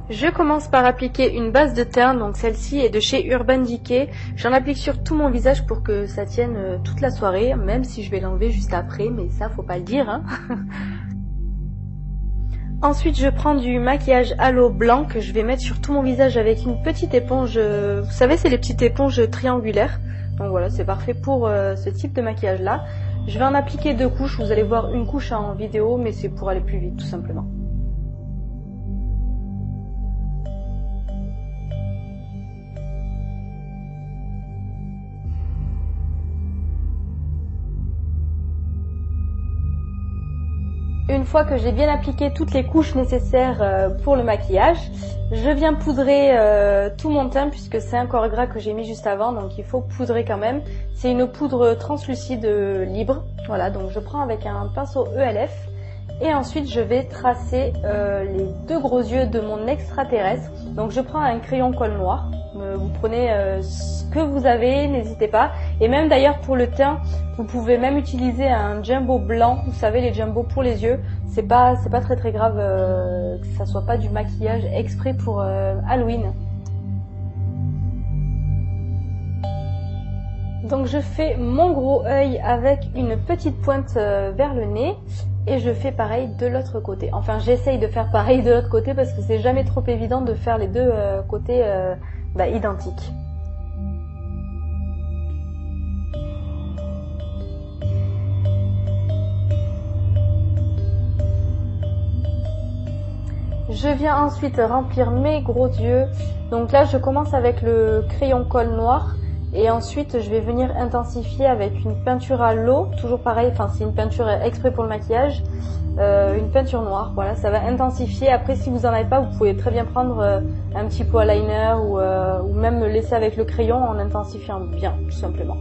Je commence par appliquer une base de teint, donc celle-ci est de chez Urban Decay. J'en applique sur tout mon visage pour que ça tienne toute la soirée, même si je vais l'enlever juste après, mais ça faut pas le dire, hein. Ensuite je prends du maquillage à l'eau blanc que je vais mettre sur tout mon visage avec une petite éponge, vous savez c'est les petites éponges triangulaires. Donc voilà, c'est parfait pour ce type de maquillage là. Je vais en appliquer 2 couches, vous allez voir une couche en vidéo, mais c'est pour aller plus vite tout simplement. Une fois que j'ai bien appliqué toutes les couches nécessaires pour le maquillage, je viens poudrer tout mon teint puisque c'est un corps gras que j'ai mis juste avant, donc il faut poudrer quand même. C'est une poudre translucide libre, voilà, donc je prends avec un pinceau ELF et ensuite je vais tracer les 2 gros yeux de mon extraterrestre. Donc je prends un crayon colle noir, vous prenez ce que vous avez, n'hésitez pas. Et même d'ailleurs pour le teint, vous pouvez même utiliser un jumbo blanc, vous savez les jumbo pour les yeux. C'est pas très grave que ça soit pas du maquillage exprès pour Halloween. Donc je fais mon gros œil avec une petite pointe vers le nez et je fais pareil de l'autre côté. Enfin j'essaye de faire pareil de l'autre côté parce que c'est jamais trop évident de faire les 2 côtés identiques. Je viens ensuite remplir mes gros yeux. Donc là je commence avec le crayon colle noir. Et ensuite je vais venir intensifier avec une peinture à l'eau, toujours pareil, enfin c'est une peinture exprès pour le maquillage, une peinture noire, voilà, ça va intensifier. Après si vous n'en avez pas, vous pouvez très bien prendre un petit pot eyeliner ou même le laisser avec le crayon en intensifiant bien, tout simplement.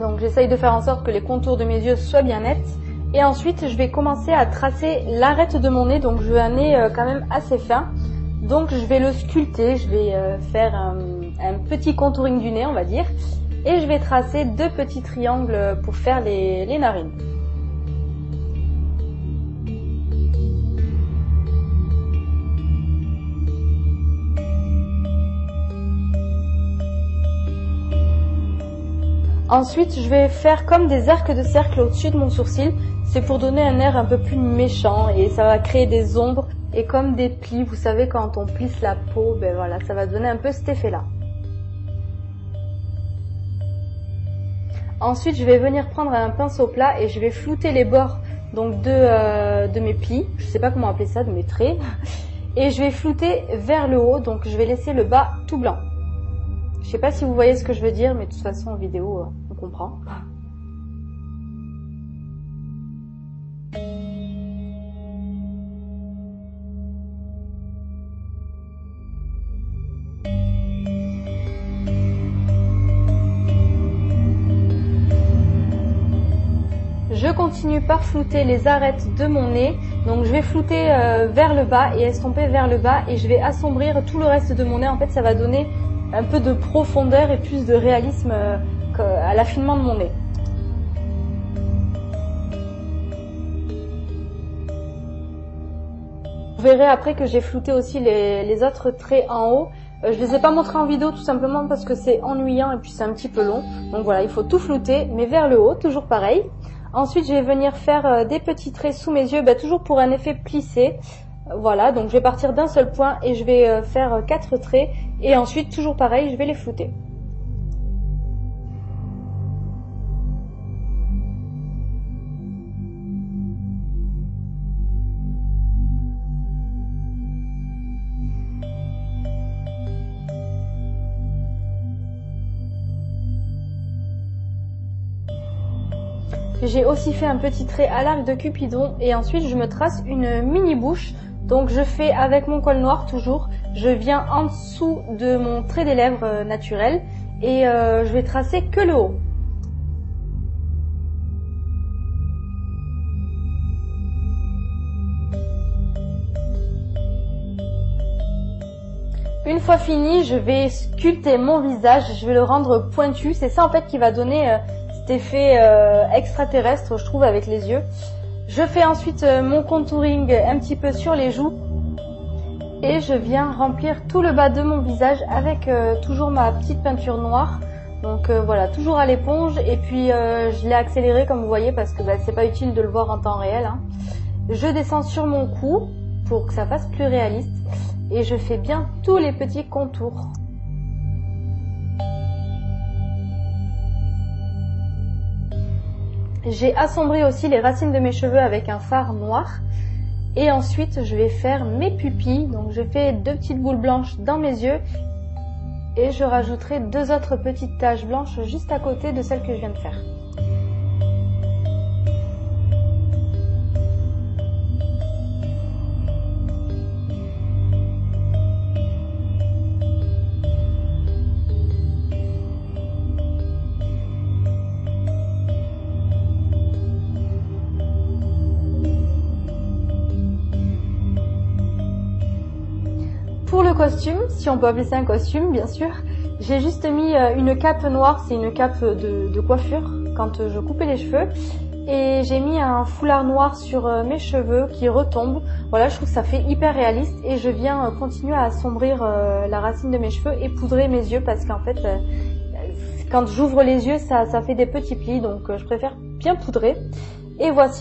Donc j'essaye de faire en sorte que les contours de mes yeux soient bien nets. Et ensuite je vais commencer à tracer l'arête de mon nez. Donc je veux un nez quand même assez fin. Donc je vais le sculpter, je vais faire un petit contouring du nez on va dire. Et je vais tracer 2 petits triangles pour faire les narines. Ensuite, je vais faire comme des arcs de cercle au-dessus de mon sourcil. C'est pour donner un air un peu plus méchant et ça va créer des ombres et comme des plis. Vous savez, quand on plisse la peau, ben voilà, ça va donner un peu cet effet-là. Ensuite, je vais venir prendre un pinceau plat et je vais flouter les bords donc de mes plis. Je sais pas comment appeler ça, de mes traits. Et je vais flouter vers le haut, donc je vais laisser le bas tout blanc. Je sais pas si vous voyez ce que je veux dire, mais de toute façon en vidéo, on comprend. Je continue par flouter les arêtes de mon nez. Donc je vais flouter vers le bas et estomper vers le bas et je vais assombrir tout le reste de mon nez. En fait, ça va donner un peu de profondeur et plus de réalisme à l'affinement de mon nez. Vous verrez après que j'ai flouté aussi les autres traits en haut. Je les ai pas montrés en vidéo tout simplement parce que c'est ennuyant et puis c'est un petit peu long. Donc voilà, il faut tout flouter mais vers le haut, toujours pareil. Ensuite, je vais venir faire des petits traits sous mes yeux, toujours pour un effet plissé. Voilà, donc je vais partir d'un seul point et je vais faire 4 traits. Et ensuite, toujours pareil, je vais les flouter. J'ai aussi fait un petit trait à l'arc de Cupidon et ensuite je me trace une mini bouche. Donc je fais avec mon col noir toujours, je viens en dessous de mon trait des lèvres naturel et je vais tracer que le haut. Une fois fini, je vais sculpter mon visage, je vais le rendre pointu. C'est ça en fait qui va donner cet effet extraterrestre, je trouve, avec les yeux. Je fais ensuite mon contouring un petit peu sur les joues et je viens remplir tout le bas de mon visage avec toujours ma petite peinture noire. Donc voilà, toujours à l'éponge et puis je l'ai accéléré comme vous voyez parce que c'est pas utile de le voir en temps réel. Hein. Je descends sur mon cou pour que ça fasse plus réaliste. Et je fais bien tous les petits contours. J'ai assombri aussi les racines de mes cheveux avec un fard noir. Et ensuite, je vais faire mes pupilles. Donc, je fais 2 petites boules blanches dans mes yeux. Et je rajouterai 2 autres petites taches blanches juste à côté de celles que je viens de faire. Pour le costume, si on peut appeler ça un costume, bien sûr, j'ai juste mis une cape noire, c'est une cape de coiffure quand je coupais les cheveux. Et j'ai mis un foulard noir sur mes cheveux qui retombe. Voilà, je trouve que ça fait hyper réaliste et je viens continuer à assombrir la racine de mes cheveux et poudrer mes yeux parce qu'en fait, quand j'ouvre les yeux, ça fait des petits plis, donc je préfère bien poudrer. Et voici